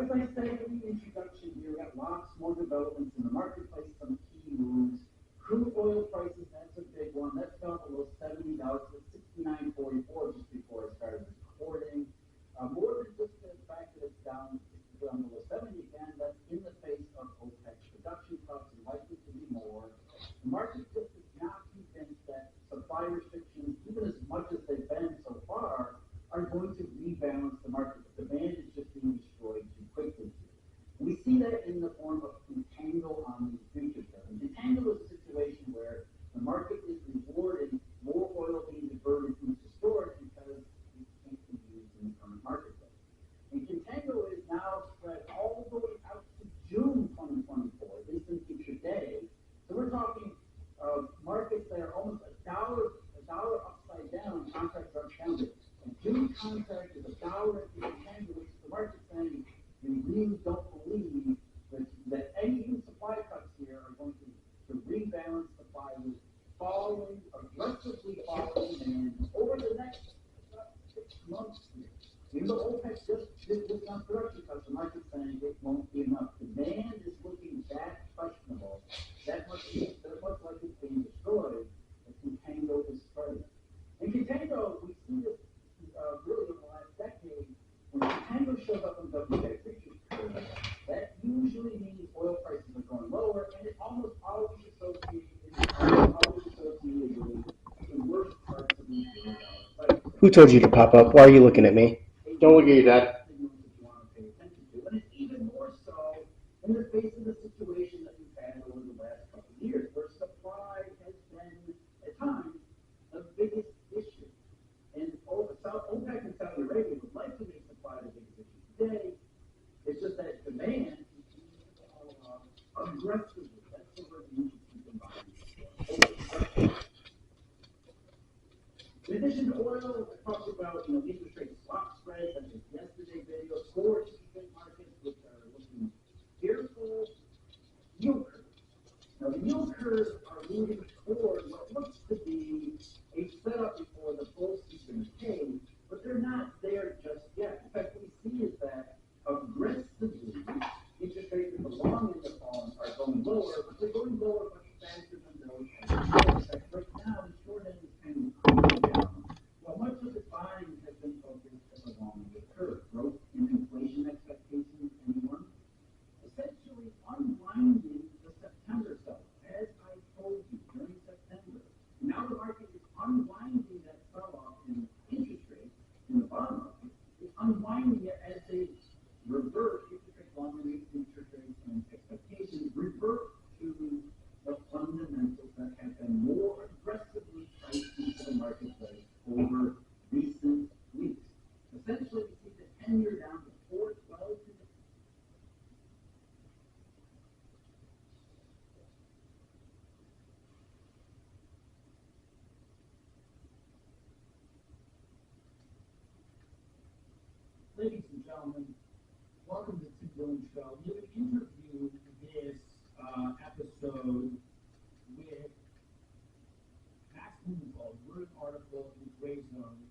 as I said in the introduction here, we got lots more developments in the marketplace, some key moves. Crude oil prices, that's a big one. That fell below $70 to 69.44 just before I started recording. More than just the fact that it's down below 70 again, that's in the face of OPEC's production cuts and likely to be more. The market just is not convinced that supply restrictions, even as much as they've been so far, are going to rebalance the market. The demand is just being destroyed too quickly. We see that in the form of contango on these futures. And contango is a situation where the market is rewarding more oil being diverted into storage because it can't be used in the current marketplace. And contango is now spread all the way out to June 2024, at least in future day. So we're talking markets that are almost a dollar upside down, contracts are counted. A June contract is $1 at the contango, which the market's saying we really don't believe that any new supply cuts here are going to rebalance supply with aggressively falling demand over the next 6 months here. Even though OPEC just did this on production cuts, the market's saying it won't be enough. Demand is looking that questionable, that much like it's being destroyed, as contango is spreading. In contango, we see this really in the last decade. When contango shows up in WTI futures curve, that usually means oil prices are going lower, and it almost always associated with the worst parts of the cycle. Who told you to pop up? Why are you looking at me? Don't look at that. And it's even more so in the face of the situation that we've had over the last couple of years, where supply has been, at times, the biggest issue. And OPEC and Saudi Arabia would like to make supply the biggest issue today. It's just that demand continues to follow up aggressively. That's the word we need to keep in mind. In addition to oil, I talked about interest rate swap spreads, such as yesterday's video, core interest rate markets, which are looking fearful. Yield curves. Now, the yield curves are moving toward what looks to be a setup before the bull season came, but they're not there just yet. In fact, what we see is that aggressively, interest rates at the long end of falling are going lower, but they're going lower much faster than those at the short. In fact, right now, the short end is kind of cooling down. Well, much of the buying has been focused at the long end of the curve. Growth in inflation expectations, anyone? Essentially unwinding the September sell, as I told you during September. Now the market is unwinding that sell-off in interest rates in the bond market. It's unwinding it as they revert interest rate, longer interest rates, and expectations revert to the fundamentals that have been more aggressively priced into the marketplace over recent weeks. Essentially, we see the 10-year down to 4.12 today. Ladies and gentlemen, welcome to the Tim Dillon Show. We have an interview this episode with Max Blumenthal, wrote an article in Gray Zone.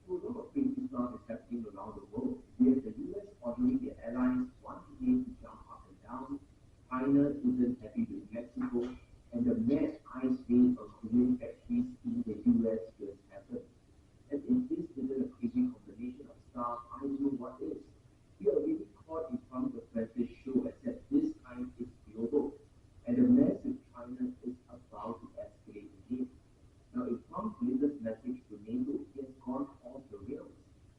Although a crazy storm is happening around the world, yet the US ordering their airlines once again to jump up and down. China isn't happy with Mexico, and the mad ice rain on Korean factories in the US just happened. And if this isn't a crazy combination of stuff, I don't know what is. We are really caught in front of the pressure show, except this time it's global. And the mess with China is about to escalate again. Now, if Trump's latest message to NATO has gone off the rails,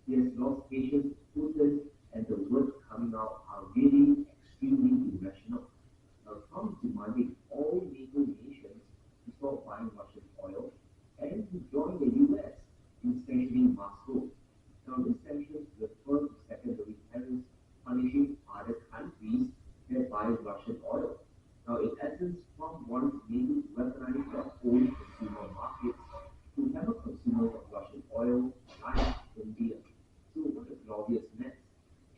he has lost patience with Putin, and the words coming out are really extremely irrational. Now, Trump is demanding all NATO nations to stop buying Russian oil and to join the US in sanctioning Moscow. Now, this sanctions refer to secondary tariffs punishing other countries that buy Russian oil. Now, in essence, Trump wants NATO to weaponize their own consumer markets to have a consumers of Russian oil like India. So, what a glorious mess.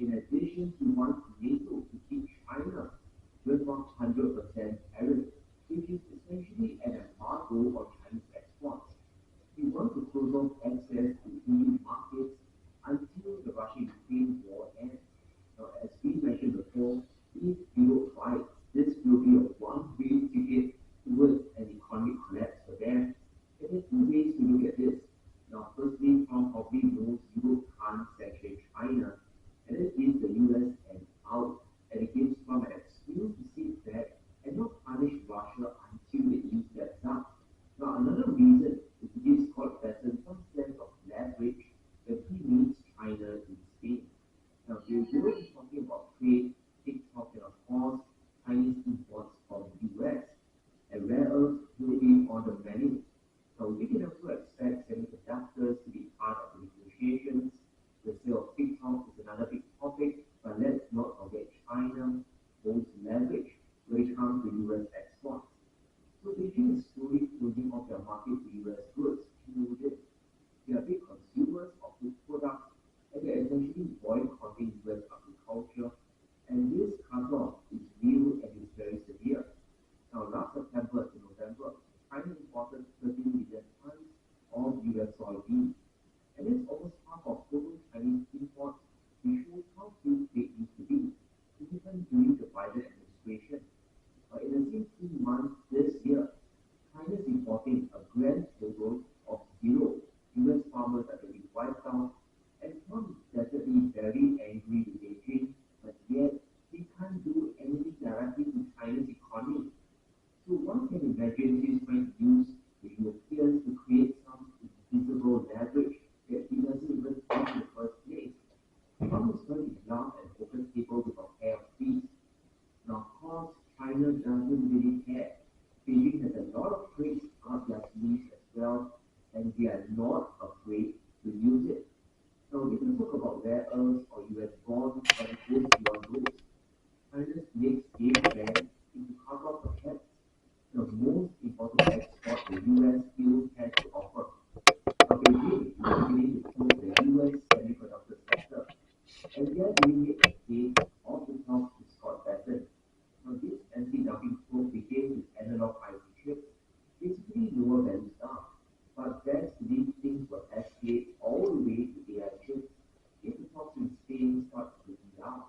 In addition, he wants NATO to keep China with 100% tariff, which is essentially an embargo on Chinese exports. will it be on the menu? So we can also expect semiconductors to be part of the negotiations. The sale of TikTok is another big topic, but let's not forget China holds leverage when it comes to US exports. So Beijing is slowly closing off their market to US goods. You know this. They are big consumers of food products, and they are essentially boycotting US agriculture. And this cutoff is real and is very severe. Now, last September to November, China imported 13 million tons of US soybeans, and it's almost half of total Chinese imports, which shows how big they used to be, even during the Biden administration. But in the same 2 months this year, China is importing a grand total of zero. US farmers are getting wiped out, and Trump is definitely very angry with Beijing, but yet he can't do anything directly to China's economy. So one can imagine he's trying to use the Europeans to create some invisible leverage that he doesn't even want in the first place. Trump is going to laugh and open table with a pair of feet. Now, of course, China doesn't really care. Beijing has a lot of tricks up their sleeves as well, and they are not afraid to use it. Now, we can talk about rare earths or US bonds, but it goes beyond those. China's next game plan is to carve out perhaps the most important export the US still has to offer. Now, Beijing is beginning to close the US semiconductor sector, and they are doing it ahead of the talks with Scott Bessent. Now, this anti-dumping probe begins with analog IC chips, basically lower value stuff. But best believe things will escalate all the way to AI chips if the talks in Spain start breaking down.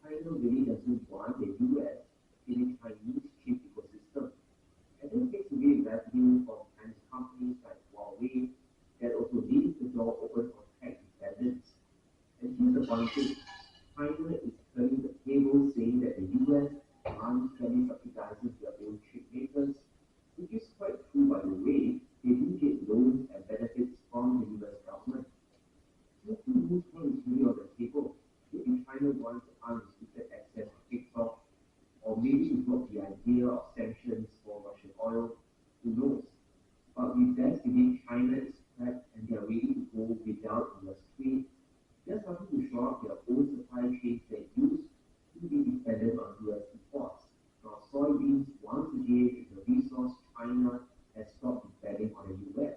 China really doesn't want the US in a Chinese chip ecosystem. And this takes away revenue from Chinese companies like Huawei that also leaves the door open for tech dependence. And here's the funny thing. China is turning the table saying that the US unfairly subsidizes their own chip makers, which is quite true by the way. They do get loans and benefits from the US government. So whose point is really on the table? Maybe China wants unrestricted access to TikTok, or maybe it's not the idea of sanctions for Russian oil. Who knows? But we best believe China is prepped and they are ready to go without US trade. They're starting to shore up their own supply chains that used to be dependent on US imports. Now, soybeans once again is a resource China has stopped depending on the US.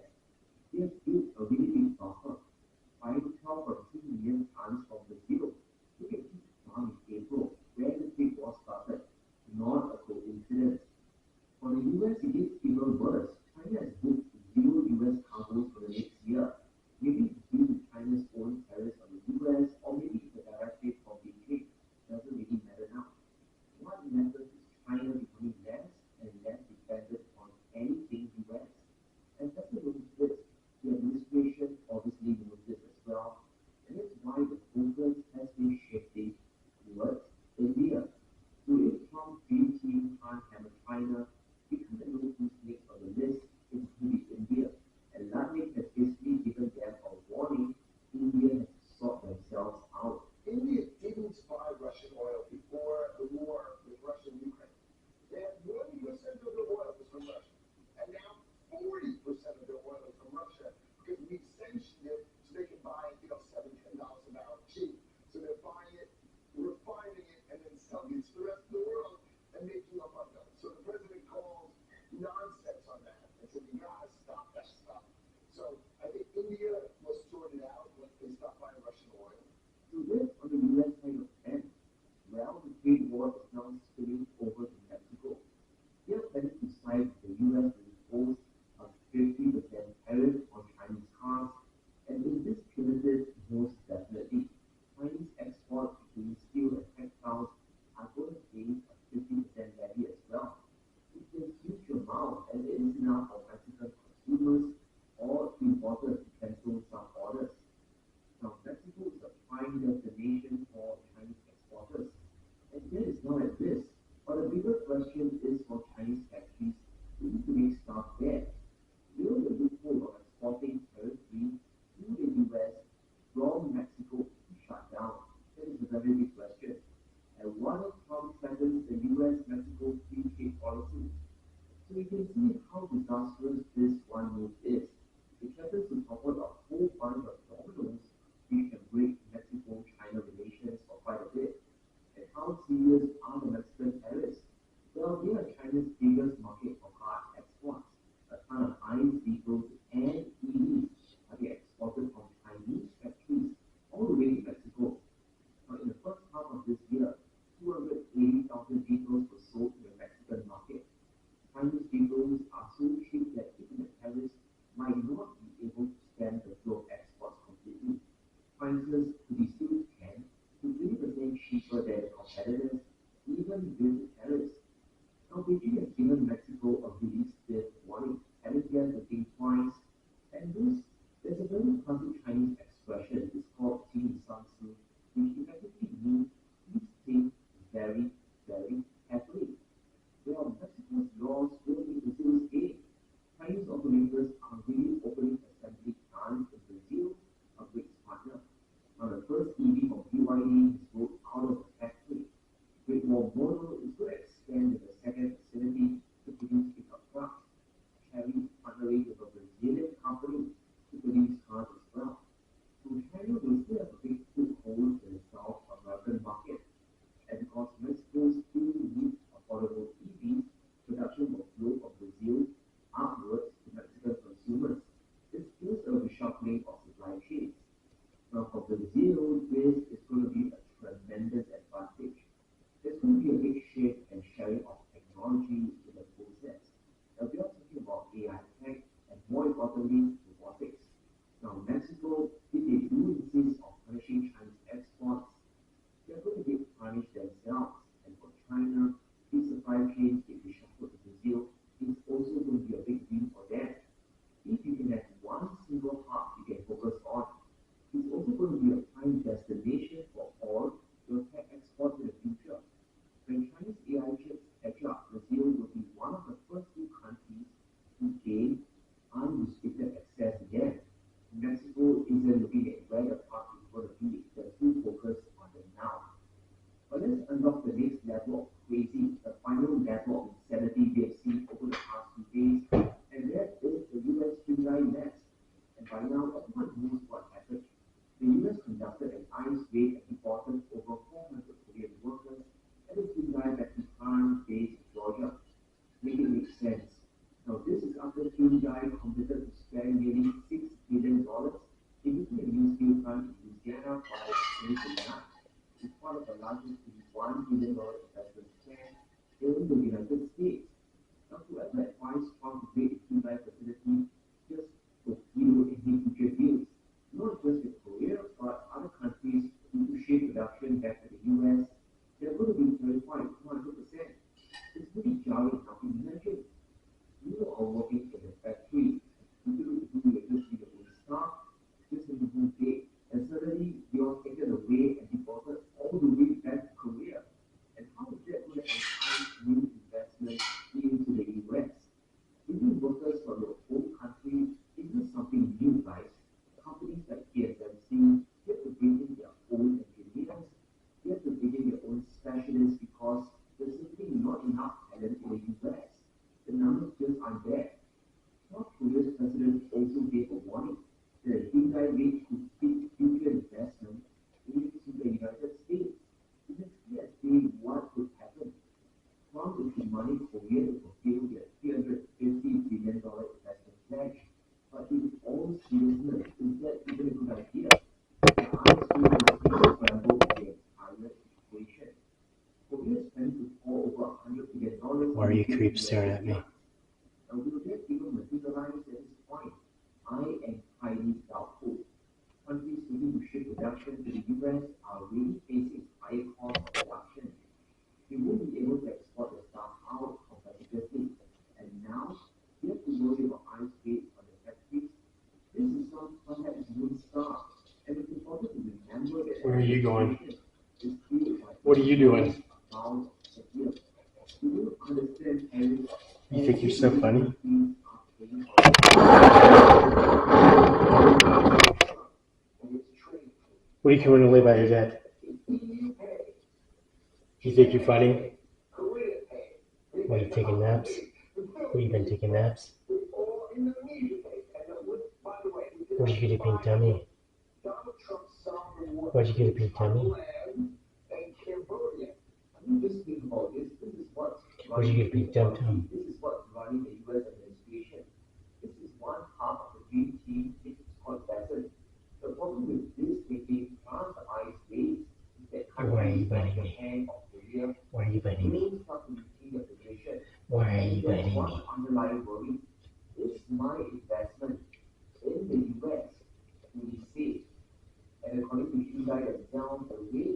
They have built a really big buffer, buying 12.2 million tons from Brazil. Look at this farm in April, where the trade war started. Not a coincidence. For the US, it gets even worse. China has booked zero US cargoes for the next year. Maybe it's due to China's own tariffs on the US, or maybe it's a directive from Beijing. Doesn't really matter now. What matters is China becoming less and less dependent on anything US. And President knows this. The administration obviously knows this as well. And that's why the focus has been shifting towards India. So if Trump dream team can't hammer China, we kind of know who's next on the list. It's going to be India. And Latin has basically given them a warning. India has to sort themselves out. India didn't buy Russian oil before the war with Russia and Ukraine. They had 1% of their oil was from Russia. And now 40% of their oil is from Russia because we sanctioned it so they can buy it, $7, $10 a barrel cheap. So they're buying it, refining it, and then selling it to the rest of the world and making up on them. So the president called nonsense on that and said, you gotta stop that stuff. So I think India will sort it out once they stop buying Russian oil. So where's on the US side of end? Well, the trade war is now spilling over to Mexico. They are planning to side the US will impose a 50% tariff on Chinese cars, and in this punitive, most definitely, Chinese exports including steel and textiles are going to face a 50% levy as well. It's a huge amount, and it is enough for Mexican consumers or importers to cancel some orders. Now, Mexico is a prime destination for Chinese exporters, and that is not at risk. But a bigger question is for Chinese factories who need to make stuff there. Will the loophole of exporting tariff-free to the US from Mexico be shut down? That is a very big question. And what if Trump threatens the US-Mexico free trade policy? So we can estimate how disastrous this one move is. It happens to topple a whole bunch of dominoes which can break Mexico-China relations for quite a bit. And how serious are the Mexican tariffs? Well, they are China's biggest market for car exports. A ton of ICE vehicles and EVs are being exported from Chinese factories all the way to Mexico. Now, in the first half of this year, 280,000 vehicles were sold in the Mexican market. Chinese vehicles are so cheap that even the tariffs might not be able to stem the flow of exports completely. Prices could be still 10 to 20% cheaper than the competitors, even with the tariffs. Now, Beijing has given Mexico a really stiff warning, telling them to think twice. And there's a very classic Chinese expression, it's called Jing Sang Su, which effectively means please think very, very carefully. Well, Mexico's laws will be Brazil's aid. Chinese automakers are really opening assembly plants in Brazil, a great partner. Now, the first EV from BYD is rolled out of the factory. Great Wall Motor is going to expand the second facility to produce pickup trucks. Chery is partnering with a Brazilian company to produce cars as well. So Chery will still have a big foothold in the South American market. And because Mexico still needs affordable EVs, production will flow from Brazil outwards to Mexican consumers. This is a reshuffling of supply chains. Now, for Brazil, this is going to be a tremendous advantage. There's going to be a big shift and sharing of technology in the process. Now, we are talking about AI tech and more importantly, robotics. Now, Mexico, if they do insist on punishing Chinese exports, they're going to get punished themselves. And for China, these supply chains being reshuffled to Brazil is also going to be a big win for them. If you can have one single hub you can focus on, it's also going to be a prime destination for all your tech exports in the future. When Chinese AI chips catch up, Brazil will be one of the first few countries to gain unrestricted access again. Mexico isn't looking at where the park is going to be, they're still focused on the now. But let's unlock the next level of crazy, the final level of insanity we have seen over the past few days, and that is the US Hyundai Nest. And by now, everyone knows what happened. The US conducted an ICE raid and deported over 400 Korean workers at a Hyundai factory plant based in Georgia. Make it make sense. Now, this is after Hyundai committed to spend nearly $6 billion in making a new steel plant in Louisiana by 2029. It's part of the largest $1 billion investment plan in the United States. Now, whoever advised Trump to create a Hyundai facility just torpedo any future deals, not just with Korea, but other countries who shift production back to the US. They're going to be verified 100%. It's pretty jarring now. Imagine you are working in a factory, you do your just your own stuff, just in the whole day, and suddenly you're taken away and deported all the way back to Korea. And how is that going to entice new investment into the US? Bringing workers from your own country isn't something new, guys. Companies like TSMC, they have to bring in their own engineers, they have to bring in their own specialists because there's simply not enough talent in the US. The numbers just aren't there. North Korea's president also gave a warning that Hyundai raid could feed future investment into the United States. It is clear as day what could happen. Trump is demanding Korea to fulfill their $350 billion investment pledge. But in all seriousness, is that even a good idea? The ICE will scramble the entire situation. Korea is planning to pour over $100 billion. Why are you creeps staring at me? Now, will that even materialize at this point? I am highly doubtful. Countries looking to shift production to the US are really facing higher cost of production. They won't be able to export their stuff out competitively. And now, they have to worry about ICE rates on the factories. This is not perhaps one star. And it's important to remember that. Where are you going? Is still What are you doing? about a year. Do you understand, Eric? You think you're so funny? What are you coming away by your dad? You think you're funny? What, are you taking naps? What, you been taking naps? All in the media, and by the way, Where'd you get a pink tummy? Donald Trump solved the war Where'd you get a pink tummy? Thailand and Cambodia. I mean, just think about this. This is what. Where'd you get a pink tum-tum? This is what's running the U.S. administration. This is one half of the dream team. It's called Desert. The problem with this thinking, past the ice days, is that Why are you countries like biting me? Japan, Australia, Why are you biting me? may start to retain their position. Why are you There's biting one me? underlying worry. Is my investment in the U.S. will be safe? And according to Hyundai themselves, the rate